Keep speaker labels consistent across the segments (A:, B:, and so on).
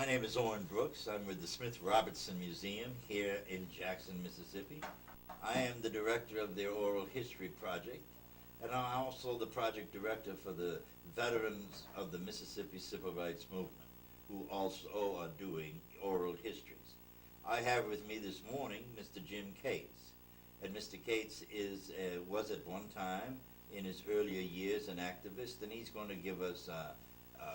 A: My name is Oren Brooks. I'm with the Smith Robertson Museum here in Jackson, Mississippi. I am the director of their Oral History Project, and I'm also the project director for the Veterans of the Mississippi Civil Rights Movement, who also are doing oral histories. I have with me this morning Mr. Jim Cates, and Mr. Cates was at one time in his earlier years an activist, and he's going to give us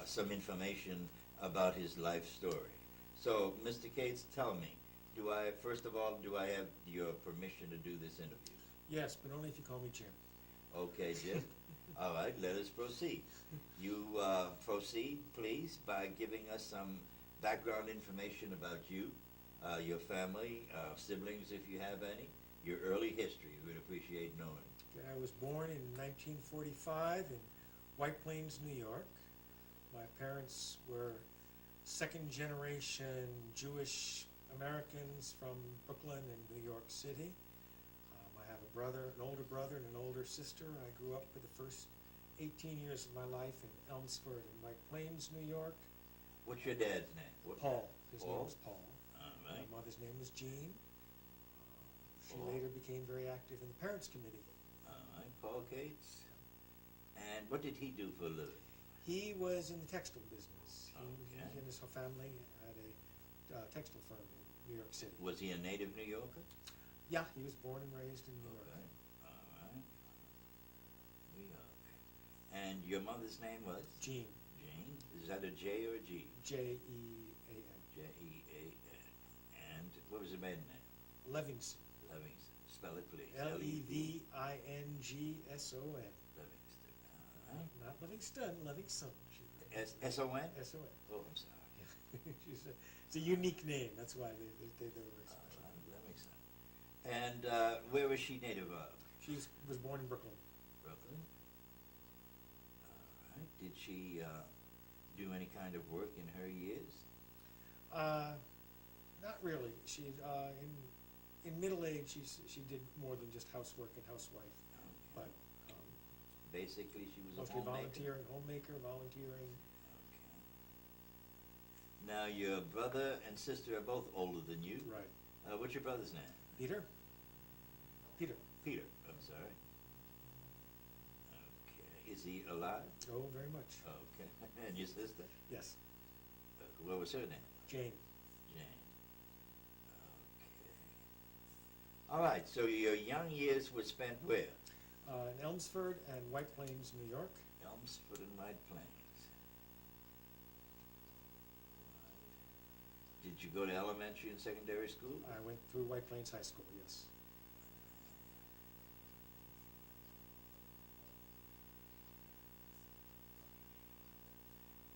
A: some information about his life story. So, Mr. Cates, tell me, first of all, do I have your permission to do this interview?
B: Yes, but only if you call me Jim.
A: Okay, Jim. All right, let us proceed. You proceed, please, by giving us some background information about you, your family, siblings, if you have any, your early history. We'd appreciate knowing.
B: Okay, I was born in 1945 in White Plains, New York. My parents were second-generation Jewish Americans from Brooklyn and New York City. I have a brother, an older brother, and an older sister. I grew up for the first 18 years of my life in Elmsford and White Plains, New York.
A: What's your dad's name?
B: Paul. His
A: Paul?
B: name was Paul.
A: All right.
B: My mother's name was Jean. She
A: Paul.
B: later became very active in the Parents Committee.
A: All right, Paul Cates. And what did he do for a living?
B: He was in the textile business. He
A: Okay.
B: and his whole family had a textile firm in New York City.
A: Was he a native New Yorker?
B: Yeah, he was born and raised in New York.
A: Okay. All right. New York. And your mother's name was?
B: Jean,
A: Jane. Is that a J or a G?
B: J-E-A-N.
A: J-E-A-N. And what was your maiden name?
B: Levingston.
A: Livingston. Spell it, please.
B: L-E-V-I-N-G-S-O-N.
A: Livingston. All right.
B: Not Livingston, Livingston.
A: S-O-N?
B: S-O-N.
A: Oh, I'm sorry.
B: It's a unique name, that's why they were very
A: All
B: special.
A: right, Livingston. And where was she native of?
B: She was born in Brooklyn.
A: Brooklyn. All right. Did she do any kind of work in her years?
B: Not really. She in middle age she did more than just housework and housewife,
A: Okay.
B: but
A: Basically, she was a
B: mostly
A: homemaker.
B: volunteering.
A: Okay. Now, your brother and sister are both older than you.
B: Right.
A: What's your brother's name?
B: Peter.
A: Peter, I'm sorry. Okay. Is he alive?
B: Oh, very much.
A: Okay. And your sister?
B: Yes.
A: What was her name?
B: Jane.
A: Jane. Okay. All right, so your young years were spent where?
B: In Elmsford and White Plains, New York.
A: Elmsford and White Plains. Did you go to elementary and secondary school?
B: I went through White Plains High School, yes.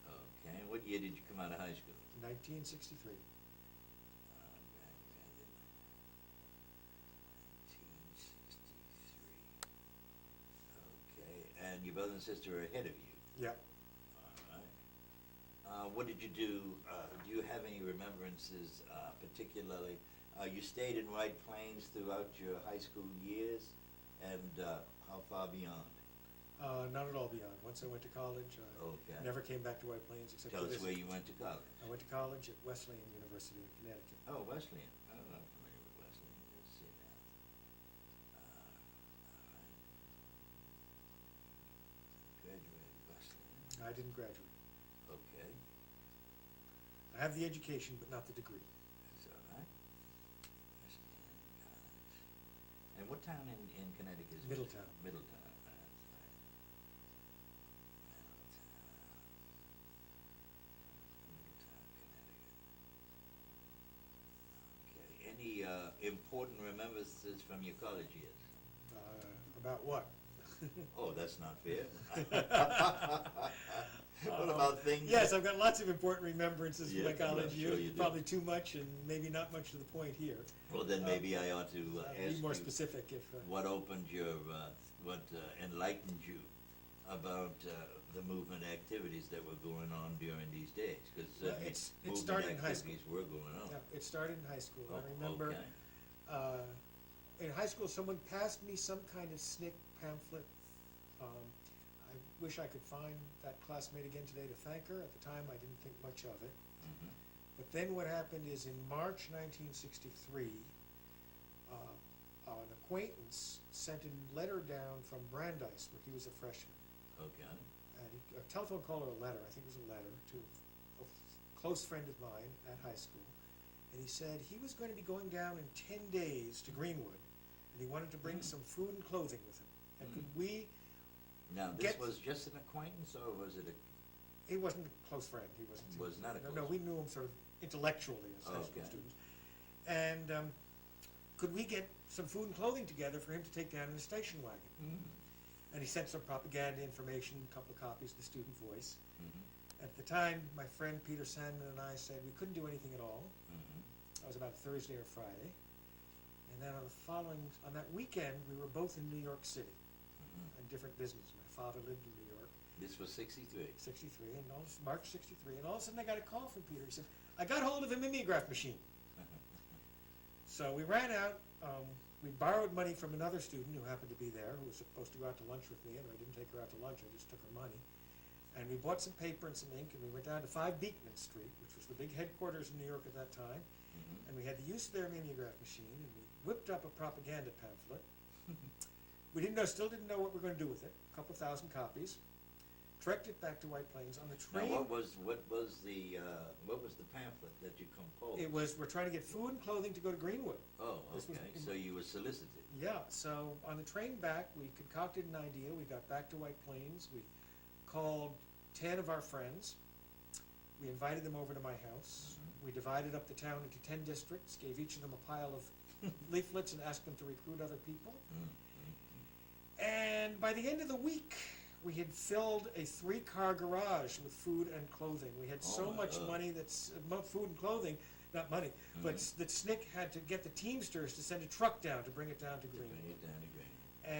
A: Okay, and what year did you come out of high school?
B: 1963.
A: Graduated 1963. Okay, and your brother and sister are ahead of you.
B: Yeah.
A: All right. What did you do? Do you have any remembrances, particularly? You stayed in White Plains throughout your high school years, and how far beyond?
B: Not at all beyond. Once I went to college, I
A: Okay.
B: never came back to White Plains except
A: Tell
B: to
A: us
B: visit.
A: where you went to college.
B: I went to college at Wesleyan University in Connecticut.
A: Oh, Wesleyan. Oh, I'm familiar with Wesleyan. Let's see now. All right. Graduated Wesleyan.
B: I didn't graduate.
A: Okay.
B: I have the education, but not the degree.
A: That's all right. Wesleyan College. And what town in Connecticut is
B: Middletown.
A: Middletown. That's right. Middletown, Connecticut. Okay. Any important remembrances from your college years?
B: About what?
A: Oh, that's not fair. What about things?
B: Yes, I've got lots of important remembrances from my
A: Yes, I'm
B: college
A: sure
B: years.
A: you do.
B: Probably too much and maybe not much to the point here.
A: Well, then maybe I ought to ask
B: Be more
A: you
B: specific if...
A: what opened your, what enlightened you about the movement activities that were going on during these days? Because
B: Well, it started in high school.
A: activities were going on.
B: Yeah, it started in high school.
A: Oh,
B: I remember
A: okay.
B: In high school someone passed me some kind of SNCC pamphlet. I wish I could find that classmate again today to thank her. At the time I didn't think much of it.
A: Mhm.
B: But then what happened is in March 1963, an acquaintance sent a letter down from Brandeis, where he was a freshman.
A: Okay.
B: And a telephone call or a letter, I think it was a letter, to a close friend of mine at high school. And he said he was going to be going down in 10 days to Greenwood, and he wanted to bring some food and clothing with him. And could we,
A: Now, this
B: Get-
A: was just an acquaintance, or was it a,
B: he wasn't a close friend, he wasn't.
A: Was not a
B: No,
A: close
B: we knew him sort of intellectually as high school
A: Okay.
B: students. And could we get some food and clothing together for him to take down in a station wagon? And he sent some propaganda information, a couple of copies of the Student Voice. At the time, my friend Peter Sandman and I said we couldn't do anything at all. That was about a Thursday or Friday. And then on that weekend, we were both in New York City on different business. My father lived in New York,
A: This was 63.
B: 63, and March 63, and all of a sudden I got a call from Peter. He said, I got hold of a mimeograph machine. So we ran out, we borrowed money from another student who happened to be there, who was supposed to go out to lunch with me, and I didn't take her out to lunch, I just took her money. And we bought some paper and some ink, and we went down to 5 Beekman Street, which was the big headquarters in New York at that time. And we had the use of their mimeograph machine, and we whipped up a propaganda pamphlet. We still didn't know what we were going to do with it, a couple thousand copies. Trekked it back to White Plains on the
A: Now,
B: train.
A: what was the pamphlet that you composed?
B: It was, we're trying to get food and clothing to go to Greenwood.
A: Oh,
B: this was
A: okay,
B: in-
A: so you were solicited.
B: Yeah, so on the train back, we concocted an idea. We got back to White Plains. We called 10 of our friends. We invited them over to my house. We divided up the town into 10 districts, gave each of them a pile of leaflets and asked them to recruit other people. And by the end of the week, we had filled a 3-car garage with food and clothing. We had
A: Oh
B: so
A: my
B: much
A: God.
B: money food and clothing, not money, but that SNCC had to get the Teamsters to send a truck down to bring it down to
A: To bring
B: Greenwood.
A: it down to Greenwood.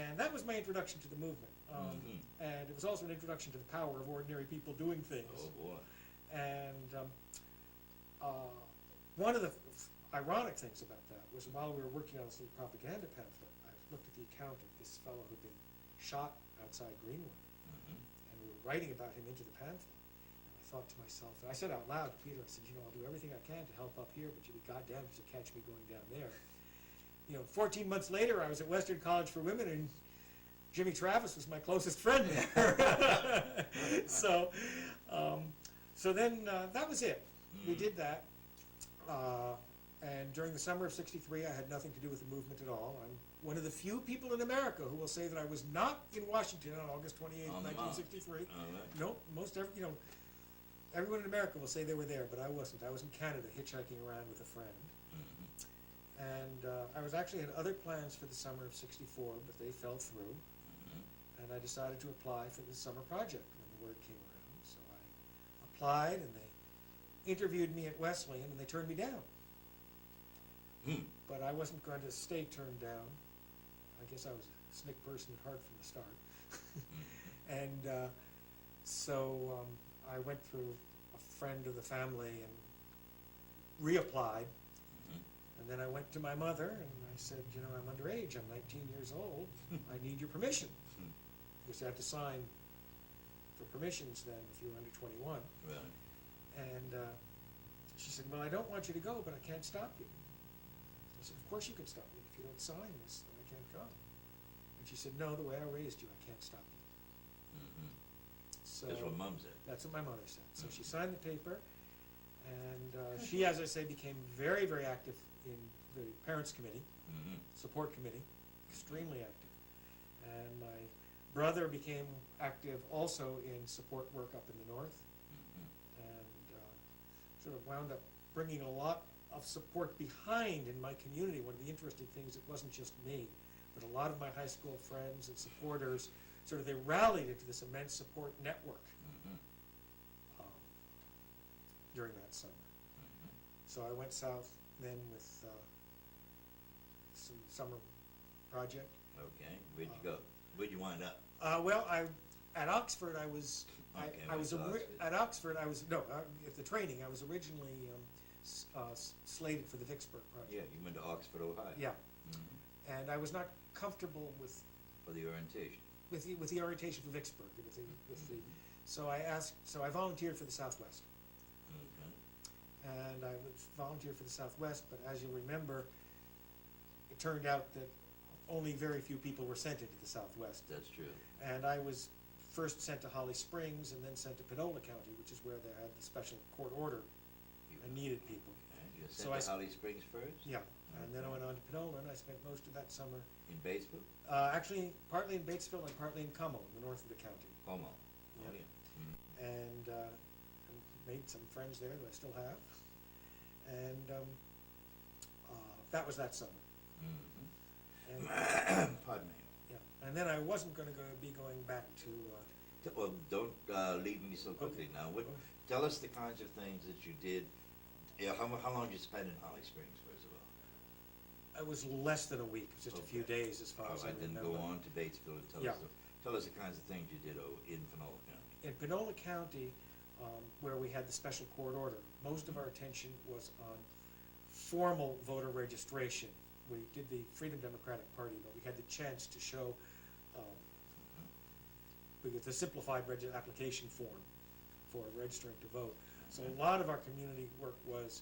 B: And that was my introduction to the movement. And it was also an introduction to the power of ordinary people doing things.
A: Oh, boy.
B: And one of the ironic things about that was while we were working on this little propaganda pamphlet, I looked at the account of this fellow who'd been shot outside Greenwood. And we were writing about him into the pamphlet. And I thought to myself, and I said out loud to Peter, I said, I'll do everything I can to help up here, but you'd be goddamn if you catch me going down there. 14 months later, I was at Western College for Women, and Jimmy Travis was my closest friend there. So then that was it. We did that. And during the summer of '63, I had nothing to do with the movement at all. I'm one of the few people in America who will say that I was not in Washington on August 28,
A: On the march.
B: 1963.
A: All right.
B: No, everyone in America will say they were there, but I wasn't. I was in Canada hitchhiking around with a friend. And I actually had other plans for the summer of '64, but they fell through. And I decided to apply for the summer project when the word came around. So I applied, and they interviewed me at Wesleyan, and they turned me down. But I wasn't going to stay turned down. I guess I was a SNCC person at heart from the start. And so I went through a friend of the family and reapplied. And then I went to my mother and I said, I'm underage, I'm 19 years old, I need your permission. Because you have to sign for permissions then if you're under 21.
A: Right.
B: And she said, well, I don't want you to go, but I can't stop you. I said, of course you can stop me. If you don't sign this, then I can't go. And she said, no, the way I raised you, I can't stop you. So
A: That's what Mom said.
B: that's what my mother said. So she signed the paper, and she, as I say, became very, very active in the Parents Committee, Support Committee, extremely active. And my brother became active also in support work up in the north, and sort of wound up bringing a lot of support behind in my community. One of the interesting things, it wasn't just me, but a lot of my high school friends and supporters, sort of they rallied into this immense support network during that summer. So I went south then with some summer project.
A: Okay, where'd you go? Where'd you wind up?
B: At Oxford, I was,
A: Okay,
B: I was,
A: went to Oxford.
B: at Oxford, I was, no, at the training, I was originally slated for the Vicksburg project.
A: Yeah, you went to Oxford, Ohio.
B: Yeah, and I was not comfortable with
A: For the orientation.
B: the orientation for Vicksburg, so I volunteered for the Southwest.
A: Okay.
B: and I was volunteered for the Southwest, but as you'll remember, it turned out that only very few people were sent into the Southwest.
A: That's true.
B: And I was first sent to Holly Springs and then sent to Panola County, which is where they had the special court order and needed people.
A: You were
B: So
A: sent to Holly Springs first?
B: Yeah, and then I went on to Panola, and I spent most of that summer,
A: In Batesville?
B: actually, partly in Batesville and partly in Como, in the north of the county.
A: Como? Oh,
B: Yeah.
A: yeah.
B: And made some friends there that I still have. And that was that summer. And,
A: Pardon me.
B: yeah, and then I wasn't gonna be going back to,
A: Well, don't leave me so quickly
B: Okay.
A: now.
B: Okay.
A: Tell us the kinds of things that you did. Yeah, how long did you spend in Holly Springs, first of all?
B: it was less than a week, just a few
A: Okay.
B: days as far
A: All
B: as I
A: right, then
B: remember.
A: go on to Batesville and
B: Yeah.
A: tell us the kinds of things you did in Panola County.
B: In Panola County, where we had the special court order, most of our attention was on formal voter registration. We did the Freedom Democratic Party, but we had the chance to show with the simplified application form for registering to vote. So a lot of our community work was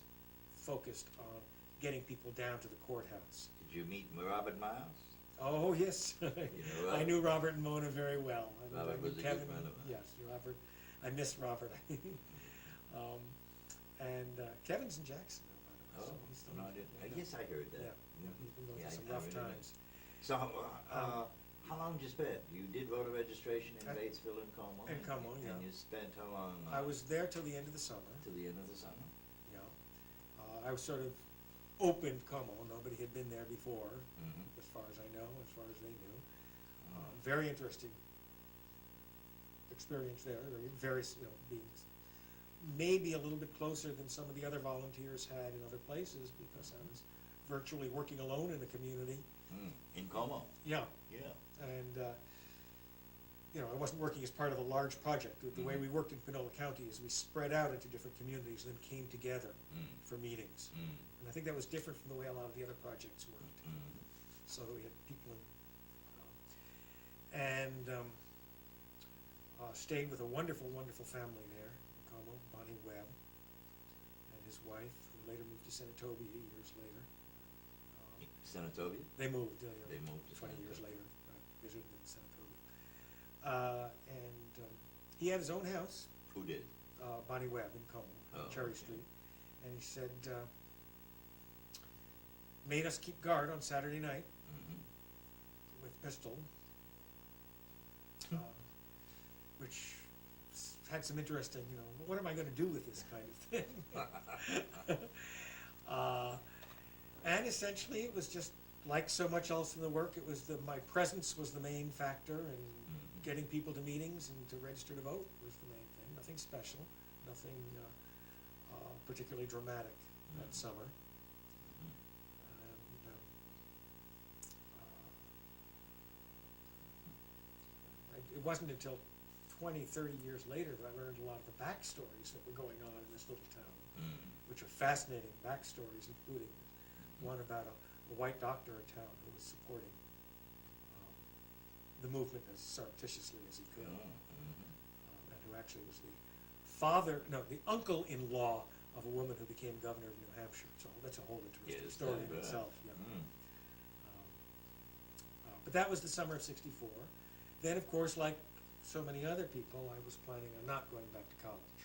B: focused on getting people down to the courthouse.
A: Did you meet Robert Miles?
B: Oh, yes.
A: know
B: I
A: Robert?
B: knew Robert and Mona very well. I
A: Robert
B: knew
A: was a good
B: Kevin.
A: friend of mine.
B: Yes, Robert. I miss Robert. Kevin's in Jackson now, by the way.
A: Oh,
B: so he's still,
A: no, I didn't. I
B: yeah.
A: guess I heard
B: Yeah,
A: that.
B: yeah, he's been going
A: Yeah,
B: through some
A: I
B: rough
A: remember.
B: times.
A: So, how long did you spend? You did voter registration in
B: I-
A: Batesville and Como?
B: in Como, yeah.
A: And you spent how long?
B: I was there till the end of the summer.
A: To the end of the summer?
B: Yeah. I was sort of opened Como. Nobody had been there before,
A: Mm-hmm.
B: as far as I know, as far as they knew. Very interesting experience there. Very, being maybe a little bit closer than some of the other volunteers had in other places, because I was virtually working alone in the community.
A: In Como?
B: Yeah,
A: Yeah.
B: and I wasn't working as part of a large project. The way we worked in Panola County is we spread out into different communities and then came together for meetings. And I think that was different from the way a lot of the other projects worked. So we had people stayed with a wonderful, wonderful family there in Como, Bonnie Webb and his wife, who later moved to Senatobia years later.
A: Senatobia?
B: They moved,
A: They moved to
B: 20 years
A: Senatobia.
B: later. I visited in Senatobia. He had his own house,
A: Who did?
B: Bonnie Webb in Como,
A: Oh,
B: Cherry
A: okay.
B: Street. And he said, made us keep guard on Saturday night with pistol, which had some interesting, what am I gonna do with this kind of thing? And essentially, it was just like so much else in the work, it was my presence was the main factor, and getting people to meetings and to register to vote was the main thing. Nothing special, nothing particularly dramatic that summer. It wasn't until 20, 30 years later that I learned a lot of the backstories that were going on in this little town, which are fascinating backstories, including one about a white doctor in town who was supporting the movement as surreptitiously as he could, and who actually was the uncle-in-law of a woman who became governor of New Hampshire. So that's a whole interesting
A: Yes,
B: story in
A: right.
B: itself. Yeah. But that was the summer of '64. Then, of course, like so many other people, I was planning on not going back to college.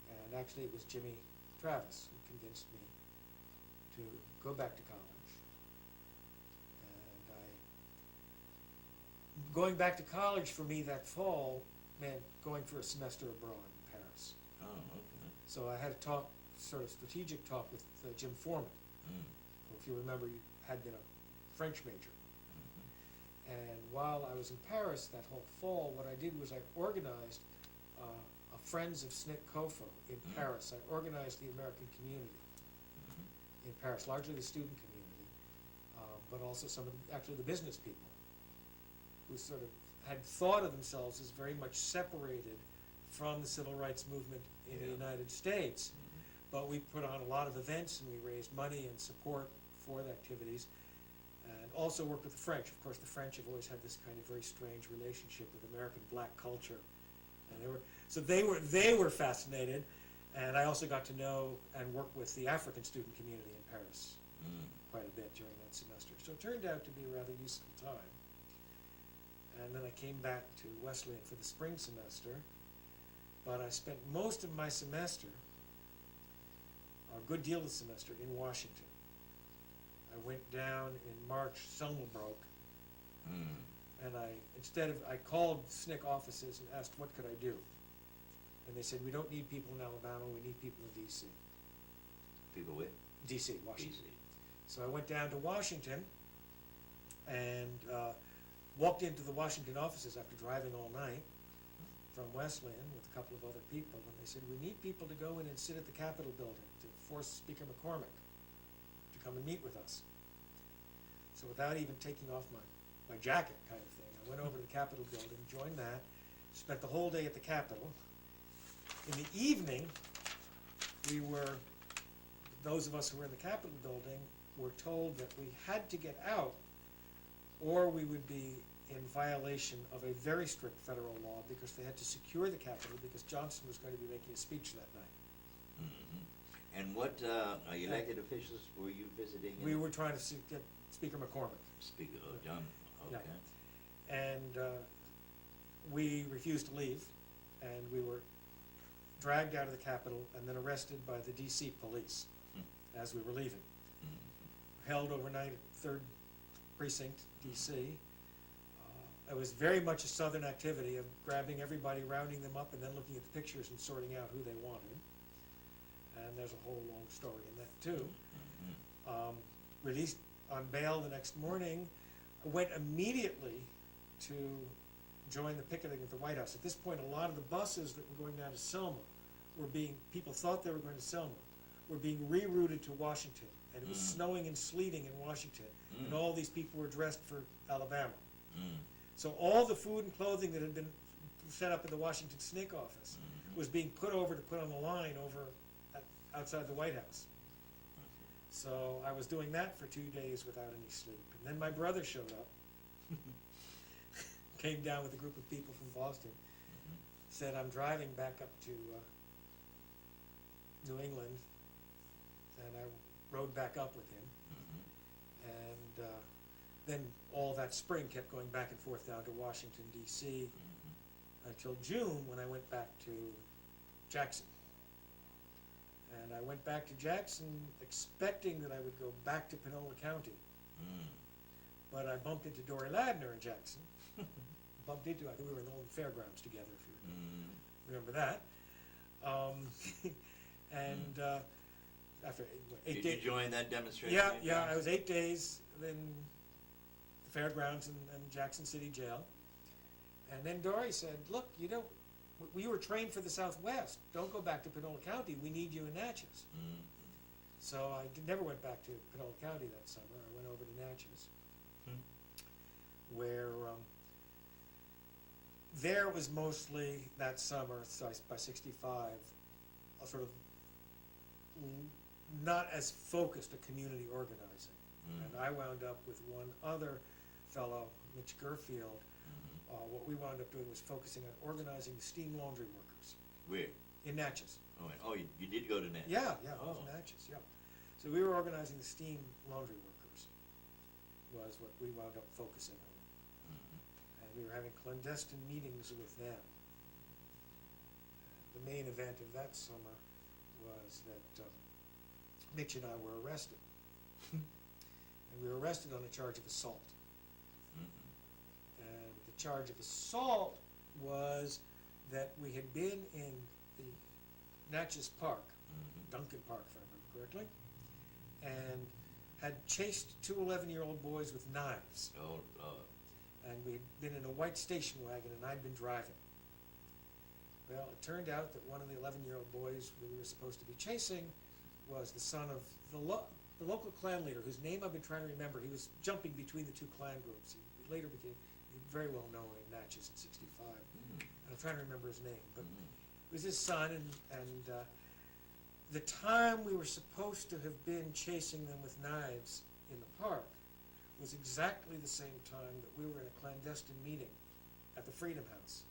B: And actually, it was Jimmy Travis who convinced me to go back to college. And going back to college for me that fall meant going for a semester abroad in Paris.
A: Oh, okay.
B: So I had a sort of strategic talk with Jim Foreman, who, if you remember, had been a French major. And while I was in Paris that whole fall, what I did was I organized a Friends of SNCC COFO in Paris. I organized the American community in Paris, largely the student community, but also some of the business people who sort of had thought of themselves as very much separated from the civil rights movement in the United States. But we put on a lot of events and we raised money and support for the activities. And also worked with the French. Of course, the French have always had this kind of very strange relationship with American black culture, and they were fascinated. And I also got to know and work with the African student community in Paris
A: Mm.
B: quite a bit during that semester. So it turned out to be a rather useful time. And then I came back to Wesleyan for the spring semester, but I spent most of my semester, a good deal of the semester, in Washington. I went down in March, Selma broke,
A: Mm.
B: and I called SNCC offices and asked what could I do. And they said, we don't need people in Alabama, we need people in DC.
A: People with?
B: DC, Washington.
A: Easy.
B: So I went down to Washington and walked into the Washington offices after driving all night from Wesleyan with a couple of other people, and they said, we need people to go in and sit at the Capitol building to force Speaker McCormick to come and meet with us. So without even taking off my jacket kind of thing, I went over to the Capitol building, joined that, spent the whole day at the Capitol. In the evening, those of us who were in the Capitol building were told that we had to get out or we would be in violation of a very strict federal law because they had to secure the Capitol because Johnson was going to be making a speech that night.
A: Mm-hmm. And what elected officials were you visiting?
B: We were trying to get Speaker McCormick.
A: Speaker, John,
B: Yeah.
A: okay.
B: And we refused to leave, and we were dragged out of the Capitol and then arrested by the DC police as we were leaving.
A: Mm-hmm.
B: Held overnight at 3rd Precinct, DC. It was very much a Southern activity of grabbing everybody, rounding them up, and then looking at the pictures and sorting out who they wanted. And there's a whole long story in that too.
A: Mm-hmm.
B: Released on bail the next morning, I went immediately to join the picketing at the White House. At this point, a lot of the buses that were going down to Selma people thought they were going to Selma, were being rerouted to Washington. And it was snowing and sleeting in Washington. And all these people were dressed for Alabama.
A: Mm.
B: So all the food and clothing that had been set up at the Washington SNCC office was being put on the line outside the White House. So I was doing that for 2 days without any sleep. And then my brother showed up, came down with a group of people from Boston, said, I'm driving back up to New England, and I rode back up with him. And then all that spring kept going back and forth down to Washington, D.C. Until June, when I went back to Jackson. And I went back to Jackson expecting that I would go back to Panola County. But I bumped into Dory Ladner in Jackson. I think we were in the old fairgrounds together, if you remember that. And after 8 days.
A: Did you join that demonstration?
B: Yeah, I was 8 days in the fairgrounds and Jackson City Jail. And then Dory said, look, we were trained for the Southwest. Don't go back to Panola County. We need you in Natchez. So I never went back to Panola County that summer. I went over to Natchez, where there was mostly that summer, so by 65, a sort of not as focused a community organizing. And I wound up with one other fellow, Mitch Gerfield. What we wound up doing was focusing on organizing the steam laundry workers.
A: Where?
B: In Natchez.
A: Oh, you did go to Natchez?
B: Yeah, it was Natchez, yeah. So we were organizing the steam laundry workers, was what we wound up focusing on. And we were having clandestine meetings with them. The main event of that summer was that Mitch and I were arrested. And we were arrested on a charge of assault. And the charge of assault was that we had been in the Natchez Park, Duncan Park if I remember correctly, and had chased two 11-year-old boys with knives.
A: Oh,
B: And we'd been in a white station wagon and I'd been driving. Well, it turned out that one of the 11-year-old boys we were supposed to be chasing was the son of the local clan leader, whose name I've been trying to remember. He was jumping between the two clan groups. He later became very well known in Natchez in 65. And I'm trying to remember his name. But it was his son, and the time we were supposed to have been chasing them with knives in the park was exactly the same time that we were in a clandestine meeting at the Freedom House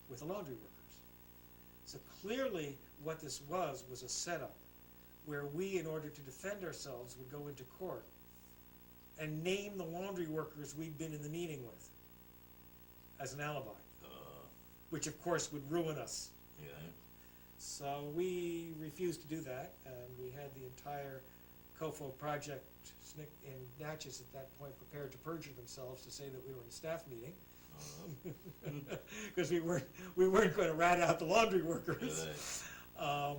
B: with the laundry workers. So clearly, what this was a setup where we, in order to defend ourselves, would go into court and name the laundry workers we'd been in the meeting with as an alibi, which of course would ruin us.
A: Yeah.
B: So we refused to do that, and we had the entire COFO project SNCC in Natchez at that point prepared to perjure themselves to say that we were in a staff meeting. Because we weren't going to rat out the laundry workers.
A: Right.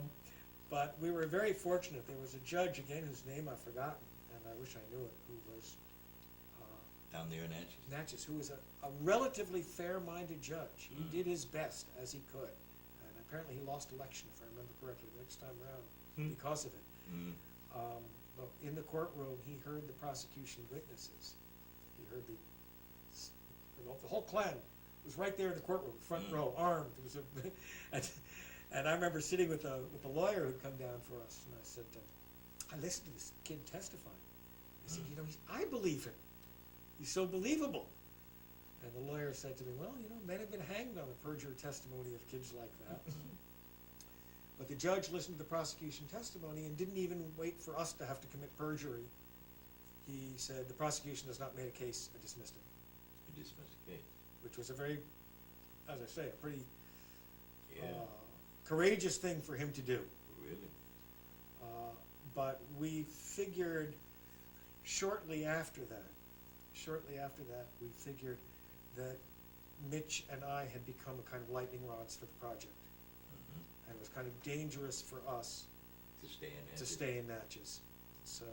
B: But we were very fortunate. There was a judge, again, whose name I've forgotten, and I wish I knew it, who was
A: Down there in Natchez.
B: Natchez, who was a relatively fair-minded judge. He did his best as he could. And apparently he lost election, if I remember correctly, the next time around because of it.
A: Mm.
B: But in the courtroom, he heard the prosecution witnesses. He heard the whole Klan was right there in the courtroom, front row, armed. It was and I remember sitting with a lawyer who'd come down for us, and I said, I listened to this kid testify. I said, I believe him. He's so believable. And the lawyer said to me, well, men have been hanged on the perjured testimony of kids like that. But the judge listened to the prosecution testimony and didn't even wait for us to have to commit perjury. He said, the prosecution has not made a case, and dismissed it.
A: You dismissed the case.
B: Which was a very, as I say, a pretty
A: Yeah.
B: Courageous thing for him to do.
A: Really?
B: But we figured shortly after that, we figured that Mitch and I had become a kind of lightning rods for the project.
A: Mm-hmm.
B: And it was kind of dangerous for us
A: To stay in Natchez.
B: So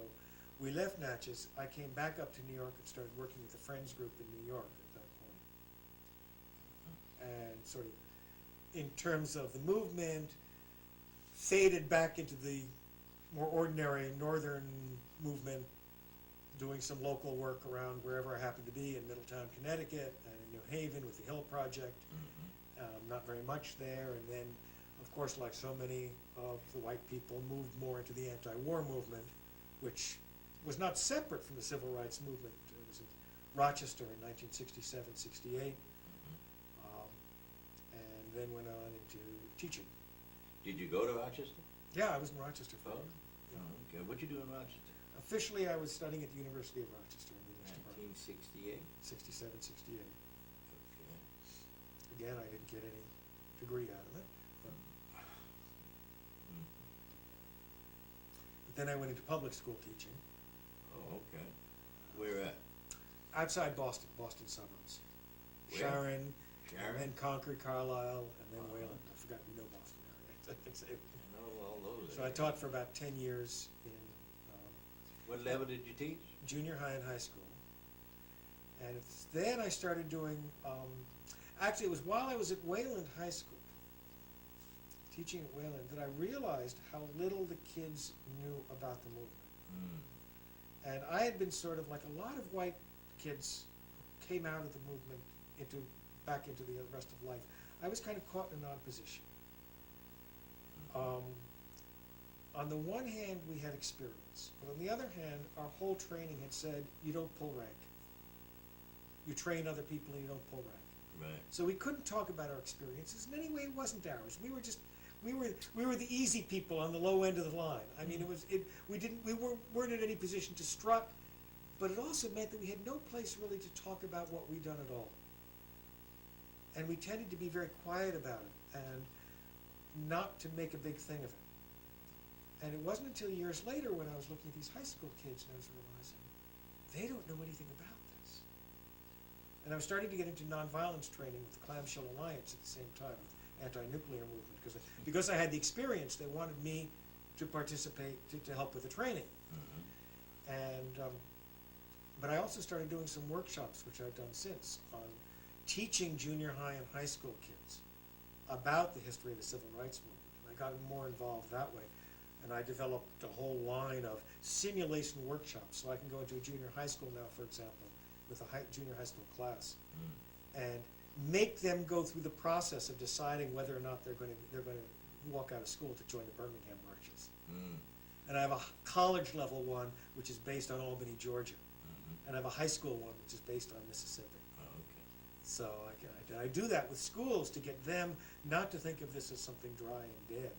B: we left Natchez. I came back up to New York and started working with the Friends group in New York at that point. And sort of, in terms of the movement, faded back into the more ordinary northern movement, doing some local work around wherever I happened to be, in Middletown, Connecticut, and in New Haven with the Hill Project. Not very much there, and then, of course, like so many of the white people, moved more into the anti-war movement, which was not separate from the civil rights movement. It was in Rochester in 1967-68, and then went on into teaching.
A: Did you go to Rochester?
B: Yeah, I was in Rochester for a year.
A: Oh, okay. What'd you do in Rochester?
B: Officially, I was studying at the University of Rochester in the English department.
A: 1968?
B: 67, 68.
A: Okay.
B: Again, I didn't get any degree out of it. But then I went into public school teaching.
A: Oh, okay. Where at?
B: Outside Boston, Boston suburbs.
A: Where?
B: Sharon,
A: Sharon?
B: and then Concord, Carlisle, and then
A: Uh-huh.
B: Wayland. I forgot you know Boston area. I can say.
A: I know all those.
B: So I taught for about 10 years in
A: What level did you teach?
B: junior high and high school. And it's then I started doing, actually it was while I was at Wayland High School, teaching at Wayland, that I realized how little the kids knew about the movement. And I had been sort of like a lot of white kids came out of the movement back into the rest of life. I was kind of caught in an odd position. On the one hand, we had experience, but on the other hand, our whole training had said, you don't pull rank. You train other people and you don't pull rank.
A: Right.
B: So we couldn't talk about our experiences. In any way, it wasn't ours. We were the easy people on the low end of the line. I mean, we weren't in any position to strut, but it also meant that we had no place really to talk about what we'd done at all. And we tended to be very quiet about it and not to make a big thing of it. And it wasn't until years later when I was looking at these high school kids and I was realizing they don't know anything about this. And I was starting to get into nonviolence training with the Clamshell Alliance at the same time, with anti-nuclear movement, because I had the experience. They wanted me to participate, to help with the training. And but I also started doing some workshops, which I've done since, on teaching junior high and high school kids about the history of the civil rights movement. And I got more involved that way. And I developed a whole line of simulation workshops, so I can go into a junior high school now, for example, with a junior high school class, and make them go through the process of deciding whether or not they're going to walk out of school to join the Birmingham marches. And I have a college level one, which is based on Albany, Georgia, and I have a high school one, which is based on Mississippi.
A: Oh, okay.
B: So I do that with schools to get them not to think of this as something dry and dead.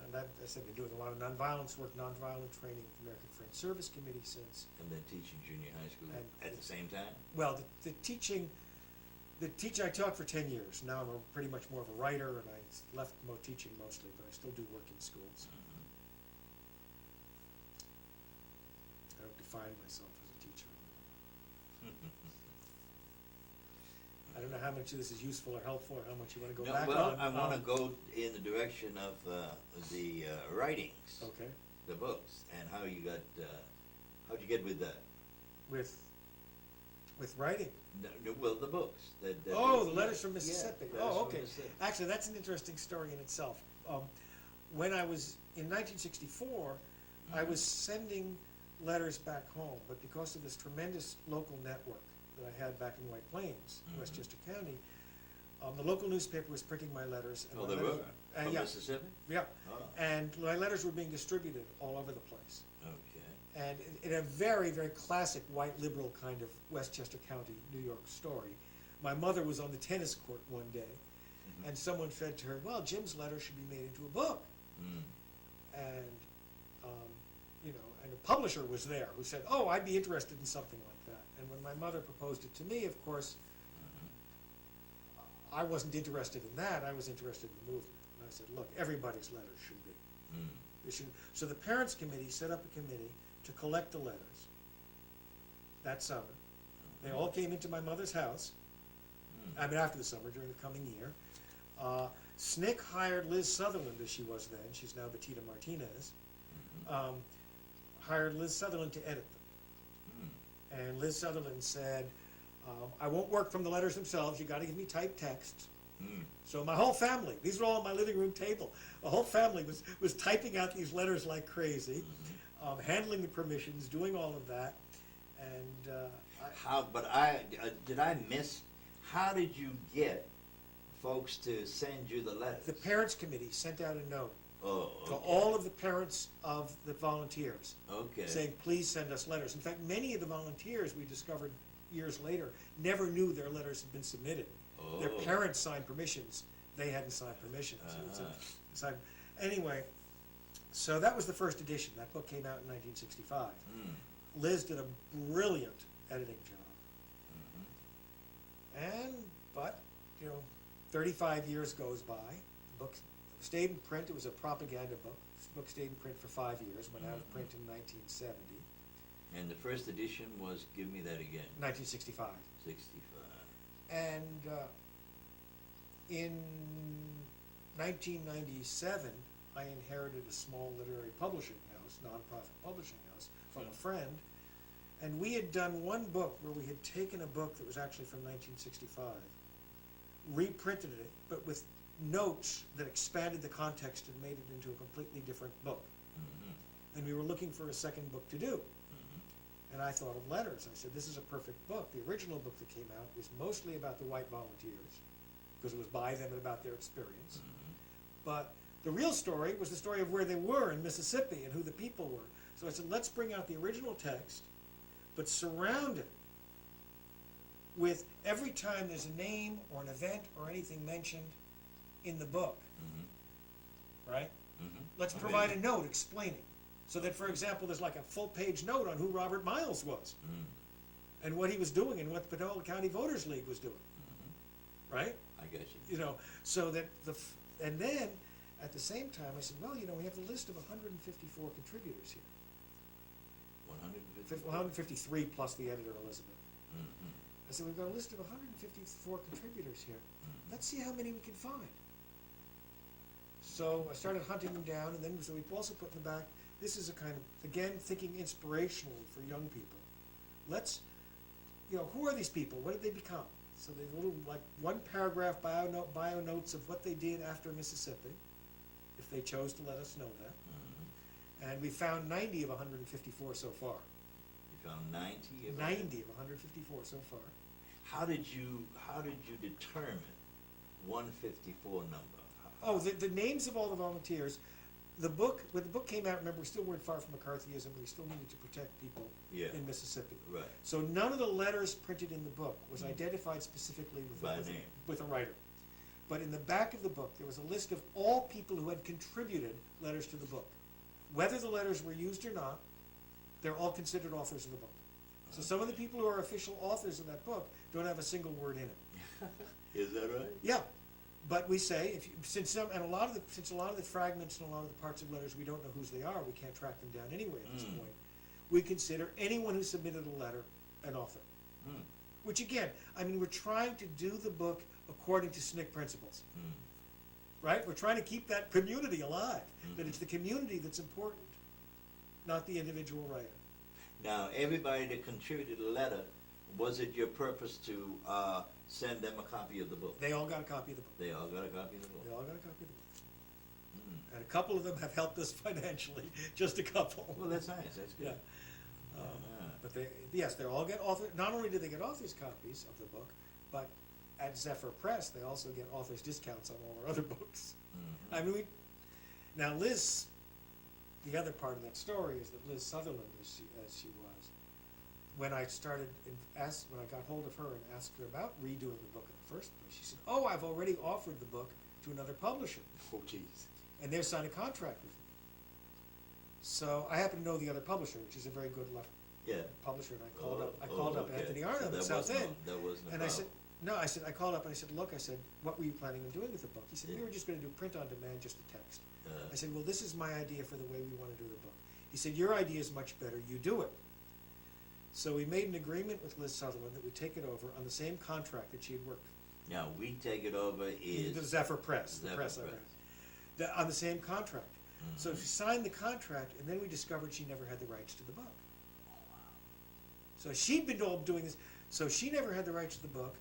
B: And that, as I've been doing a lot of nonviolence work, nonviolent training with the American Friends Service Committee since.
A: And then teaching junior high school
B: And
A: at the same time?
B: Well, the teaching I taught for 10 years. Now I'm pretty much more of a writer, and I left teaching mostly, but I still do work in schools. I don't define myself as a teacher. I don't know how much of this is useful or helpful, or how much you want to go
A: No,
B: back
A: well,
B: on.
A: I want to go in the direction of the writings,
B: Okay,
A: the books, and how you got, how'd you get with that?
B: with writing.
A: No, well, the books.
B: Oh, the letters from Mississippi.
A: Yeah,
B: Oh,
A: letters from
B: okay.
A: Mississippi.
B: Actually, that's an interesting story in itself. When I was in 1964, I was sending letters back home, but because of this tremendous local network that I had back in White Plains, Westchester County, the local newspaper was printing my letters. And
A: Oh,
B: my
A: they were?
B: letters,
A: From
B: yeah,
A: Mississippi?
B: yeah.
A: Oh,
B: And my letters were being distributed all over the place.
A: okay.
B: And in a very, very classic white liberal kind of Westchester County, New York story, my mother was on the tennis court one day, and someone said to her, well, Jim's letter should be made into a book.
A: Mm.
B: And, and a publisher was there who said, oh, I'd be interested in something like that. And when my mother proposed it to me, of course, I wasn't interested in that. I was interested in the movement. And I said, look, everybody's letters should be.
A: Mm.
B: They should. So the parents' committee set up a committee to collect the letters that summer. They all came into my mother's house, I mean after the summer, during the coming year. SNCC hired Liz Sutherland, as she was then, she's now Bettina Martinez, hired Liz Sutherland to edit them. And Liz Sutherland said, I won't work from the letters themselves, you gotta give me typed text. So my whole family, these were all on my living room table, the whole family was typing out these letters like crazy, handling the permissions, doing all of that, and
A: Did I miss, how did you get folks to send you the letters?
B: the parents' committee sent out a note
A: Oh,
B: to
A: okay.
B: all of the parents of the volunteers,
A: Okay.
B: saying, please send us letters. In fact, many of the volunteers, we discovered years later, never knew their letters had been submitted. Their
A: Oh.
B: parents signed permissions, they hadn't signed permissions. Anyway, so that was the first edition. That book came out in 1965. Liz did a brilliant editing job. But 35 years goes by. The book stayed in print. It was a propaganda book. The book stayed in print for 5 years, went out of print in 1970.
A: And the first edition was, give me that again,
B: 1965.
A: 65.
B: And in 1997, I inherited a small literary publishing house, nonprofit publishing house, from a friend. And we had done one book where we had taken a book that was actually from 1965, reprinted it, but with notes that expanded the context and made it into a completely different book. And we were looking for a second book to do. And I thought of letters. I said, this is a perfect book. The original book that came out was mostly about the white volunteers, because it was by them and about their experience. But the real story was the story of where they were in Mississippi and who the people were. So I said, let's bring out the original text, but surround it with every time there's a name or an event or anything mentioned in the book, right? Let's provide a note explaining. So that, for example, there's like a full-page note on who Robert Miles was, and what he was doing, and what the Panola County Voters League was doing, right?
A: I got you.
B: So that and then at the same time, I said, well, we have the list of 154 contributors here,
A: 150.
B: 153 plus the editor Elizabeth. I said, we've got a list of 154 contributors here. Let's see how many we can find. So I started hunting them down, and then so we also put in the back. This is a kind of, again, thinking inspirationally for young people. Let's, who are these people? What did they become? So there's a little, like, one paragraph bio notes of what they did after Mississippi, if they chose to let us know that. And we found 90 of 154 so far.
A: You found 90 of
B: 90 of 154 so far.
A: How did you determine 154 number?
B: Oh, the names of all the volunteers when the book came out, remember, we still weren't far from McCarthyism, we still needed to protect people
A: Yeah.
B: in Mississippi.
A: Right.
B: So none of the letters printed in the book was identified specifically
A: By name.
B: with a writer. But in the back of the book, there was a list of all people who had contributed letters to the book. Whether the letters were used or not, they're all considered authors of the book. So some of the people who are official authors of that book don't have a single word in it.
A: Is that right?
B: Yeah, but we say, if you, since a lot of the fragments and a lot of the parts of letters, we don't know whose they are, we can't track them down anyway at this point, we consider anyone who submitted a letter an author.
A: Hmm.
B: Which again, I mean, we're trying to do the book according to SNCC principles,
A: Hmm.
B: right? We're trying to keep that community alive, that
A: Mhm.
B: it's the community that's important, not the individual writer.
A: Now, everybody that contributed a letter, was it your purpose to send them a copy of the book?
B: They all got a copy of the book.
A: They all got a copy of the book?
B: They all got a copy of the book.
A: Hmm.
B: And a couple of them have helped us financially, just a couple.
A: Well, that's nice, that's
B: Yeah.
A: good.
B: But they all get author, not only do they get authors' copies of the book, but at Zephyr Press, they also get authors' discounts on all our other books.
A: Mhm.
B: I mean, now Liz, the other part of that story is that Liz Sutherland, as she was, when I got hold of her and asked her about redoing the book in the first place, she said, "Oh, I've already offered the book to another publisher,
A: Oh, jeez.
B: and they're signing a contract with me." So I happen to know the other publisher, which is a very good
A: Yeah.
B: publisher, and I called
A: Oh,
B: up
A: okay.
B: Anthony
A: So
B: Arnhem
A: that
B: at South
A: wasn't a-
B: End.
A: That wasn't a
B: And I said,
A: problem.
B: I called up and I said, "Look," I said, "what were you planning on doing with the book?" He said, "We
A: Yeah.
B: were just gonna do print on demand, just the text."
A: Uh,
B: I said, "Well, this is my idea for the way we wanna do the book." He said, "Your idea is much better, you do it." So we made an agreement with Liz Sutherland that we'd take it over on the same contract that she had worked.
A: Now, we take it over
B: The
A: is.
B: Zephyr Press, the
A: Zephyr
B: press I
A: Press.
B: ran. On the same contract. So
A: Mhm.
B: she signed the contract, and then we discovered she never had the rights to the book. So she'd been told doing this, so she never had the rights to the book.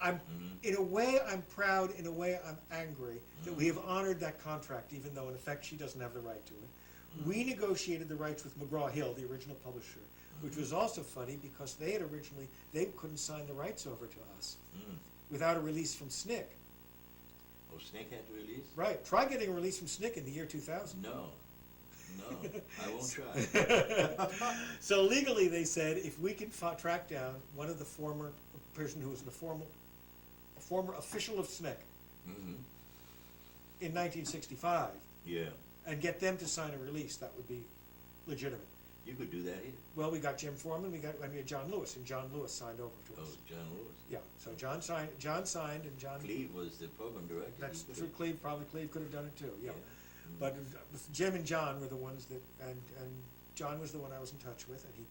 A: Mhm.
B: In a way, I'm proud, in a way, I'm angry that we have honored that contract, even though in effect she doesn't have the right to it. We negotiated the rights with McGraw-Hill, the original publisher, which was also funny because they couldn't sign the rights over to us
A: Mm.
B: without a release from SNCC.
A: Oh, Snake had to release?
B: Right, try getting a release from SNCC in the year 2000.
A: No, I won't try.
B: So legally, they said, if we can track down one of the former person who was a former official of SNCC
A: Mhm.
B: in 1965,
A: Yeah,
B: and get them to sign a release, that would be legitimate.
A: you could do that here.
B: Well, we got Jim Foreman, we had John Lewis, and John Lewis signed over to
A: Oh,
B: us.
A: John Lewis.
B: Yeah, so John signed, and John,
A: Cleve was the program director.
B: that's
A: He could've-
B: through Cleve, probably Cleve could have done it too, yeah.
A: Mm.
B: But Jim and John were the ones that, and John was the one I was in touch with, and he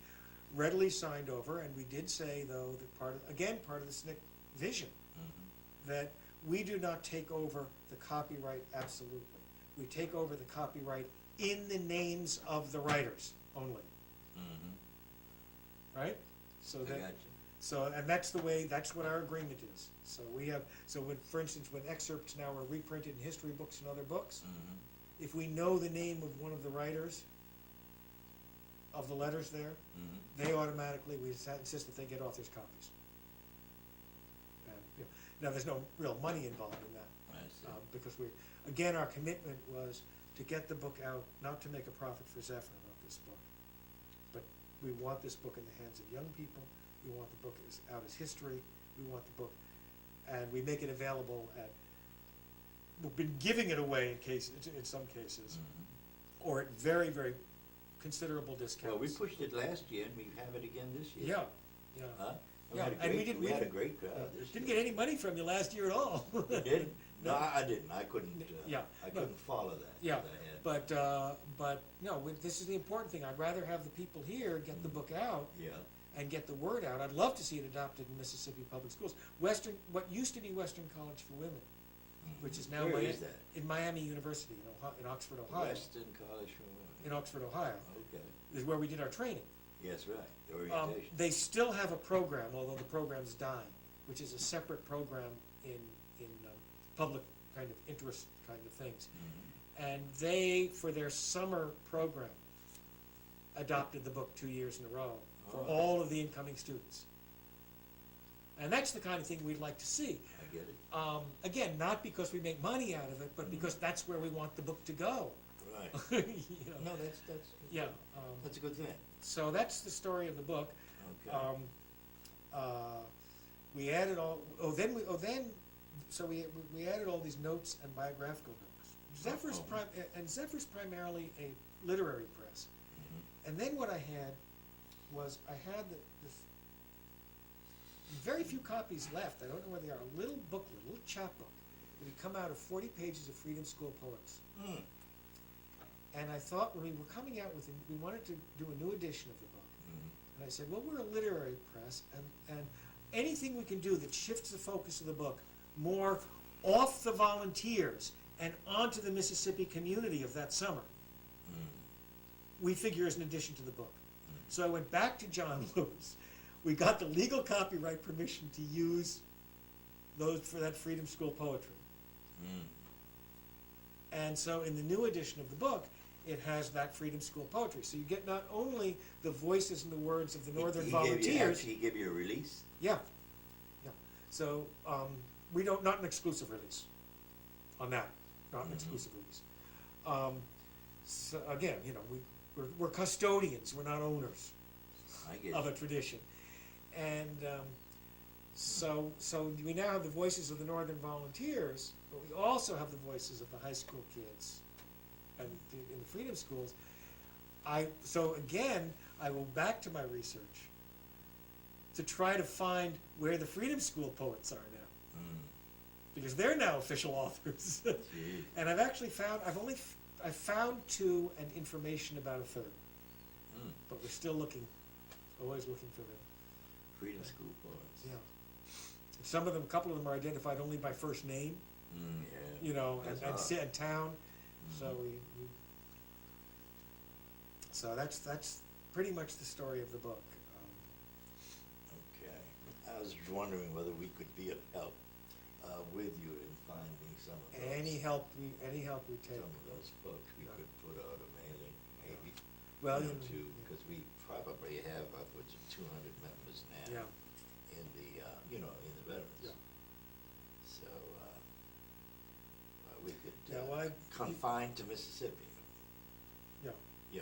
B: readily signed over, and we did say, though, that part of the SNCC vision,
A: Mhm.
B: that we do not take over the copyright absolutely. We take over the copyright in the names of the writers only,
A: Mhm.
B: right? So
A: I
B: that,
A: got you.
B: so, and that's what our agreement is. So when, for instance, when excerpts now are reprinted in history books and other books,
A: Mhm.
B: if we know the name of one of the writers of the letters there,
A: Mhm.
B: they automatically, we insist that they get authors' copies. And, now, there's no real money involved in that,
A: I see.
B: because again, our commitment was to get the book out, not to make a profit for Zephyr about this book, but we want this book in the hands of young people, we want the book out as history, we want the book, and we make it available we've been giving it away in some cases,
A: Mhm.
B: or at very, very considerable discounts.
A: Well, we pushed it last year, and we have it again this year.
B: Yeah, yeah.
A: Huh? We
B: Yeah,
A: had a
B: and we
A: great-
B: did-
A: We
B: we
A: had a
B: did-
A: great crowd this year.
B: Didn't get any money from you last year at all.
A: You didn't? No,
B: No.
A: I didn't. I couldn't,
B: Yeah,
A: I
B: no.
A: couldn't follow that.
B: Yeah,
A: 'cause I had-
B: but, no, this is the important thing. I'd rather have the people here get the book out
A: Yeah.
B: and get the word out. I'd love to see it adopted in Mississippi public schools. What used to be Western College for Women, which is now
A: Where is that?
B: in Miami University in Oxford, Ohio.
A: Western College for Women.
B: In Oxford, Ohio,
A: Okay.
B: is where we did our training.
A: Yes, right. The orientation.
B: They still have a program, although the program's dying, which is a separate program in public kind of interest kind of things.
A: Mhm.
B: And they, for their summer program, adopted the book 2 years in a row for
A: Oh.
B: all of the incoming students. And that's the kind of thing we'd like to see.
A: I get it.
B: Again, not because we make money out of it, but because that's where we want the book to go.
A: Right.
B: You know?
A: No, that's
B: Yeah.
A: that's a good thing.
B: So that's the story of the book.
A: Okay.
B: We added all. So we added all these notes and biographical notes. Zephyr's primarily a literary press,
A: Mhm.
B: and then what I had was very few copies left. I don't know where they are. A little booklet, a little chapbook that had come out of 40 pages of Freedom School poets.
A: Mm.
B: And I thought when we were coming out with it, we wanted to do a new edition of the book.
A: Mhm.
B: And I said, well, we're a literary press, and anything we can do that shifts the focus of the book more off the volunteers and onto the Mississippi community of that summer,
A: Mm.
B: we figure is an addition to the book. So I went back to John Lewis. We got the legal copyright permission to use those for that Freedom School poetry.
A: Mm.
B: And so in the new edition of the book, it has that Freedom School poetry. So you get not only the voices and the words of the Northern
A: He
B: volunteers.
A: He gave you a release?
B: Yeah. So we don't, not an exclusive release on that, not an
A: Mhm.
B: exclusive release. So again, you know, we're custodians, we're not owners
A: I get
B: of a
A: it.
B: tradition. And so we now have the voices of the Northern volunteers, but we also have the voices of the high school kids and in the Freedom Schools. So again, I go back to my research to try to find where the Freedom School poets are now,
A: Mm.
B: because they're now official authors.
A: Gee.
B: And I've actually found, I've found two and information about a third,
A: Mm.
B: but we're still looking, always looking for them.
A: Freedom School poets.
B: Yeah. Some of them, a couple of them are identified only by first name,
A: Mm, yeah.
B: you know,
A: That's
B: and
A: odd.
B: and town. So
A: Mhm.
B: so that's pretty much the story of the book.
A: Okay. I was wondering whether we could be of help with you in finding some of those.
B: Any help we take.
A: Some of those books we could put out a mailing, maybe.
B: Well,
A: you
B: you
A: know,
B: know,
A: to, because we probably have upwards of 200 members now
B: yeah.
A: in the, you know, in the veterans.
B: Yeah.
A: So, we could
B: Yeah, well,
A: confine to Mississippi.
B: Yeah.
A: Yeah.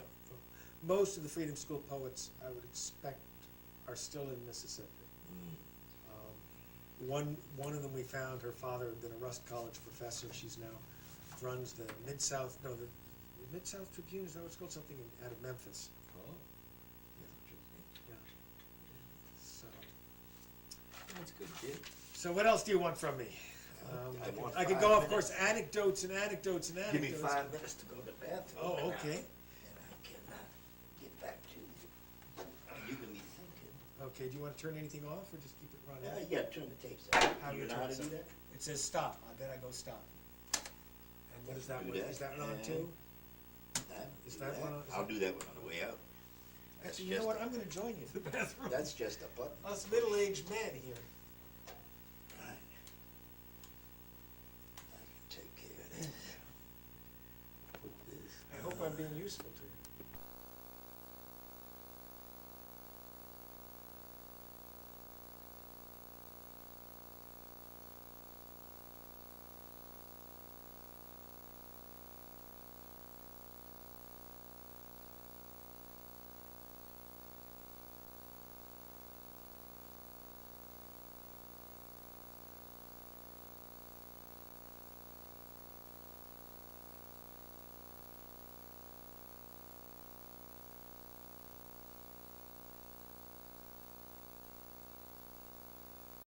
B: Most of the Freedom School poets, I would expect, are still in Mississippi.
A: Mm.
B: One of them we found, her father had been a Rust College professor. She's now runs the Mid-South, no, the Mid-South Tribune, is that what it's called? Something out of Memphis.
A: Oh,
B: Yeah. So,
A: that's good, kid.
B: so what else do you want from me?
A: want
B: I could
A: 5
B: go, of
A: minutes.
B: course, anecdotes and anecdotes and
A: Give me
B: anecdotes.
A: 5 minutes to go to the bathroom.
B: Oh,
A: and
B: okay.
A: I can get back to you. You can be thinking.
B: Okay, do you want to turn anything off or just keep it running?
A: Yeah, turn the tapes out.
B: How
A: Do
B: do
A: you
B: you
A: know how
B: turn
A: to do
B: it?
A: that?
B: It says stop, then I go stop. And what is that
A: Do
B: one?
A: that,
B: Is that on
A: and
B: too?
A: Is
B: Is that one on-
A: I'll do that one on the way out. That's
B: Actually, you know
A: just
B: what,
A: a-
B: I'm gonna join you in the bathroom.
A: That's just a button.
B: Us middle-aged men here.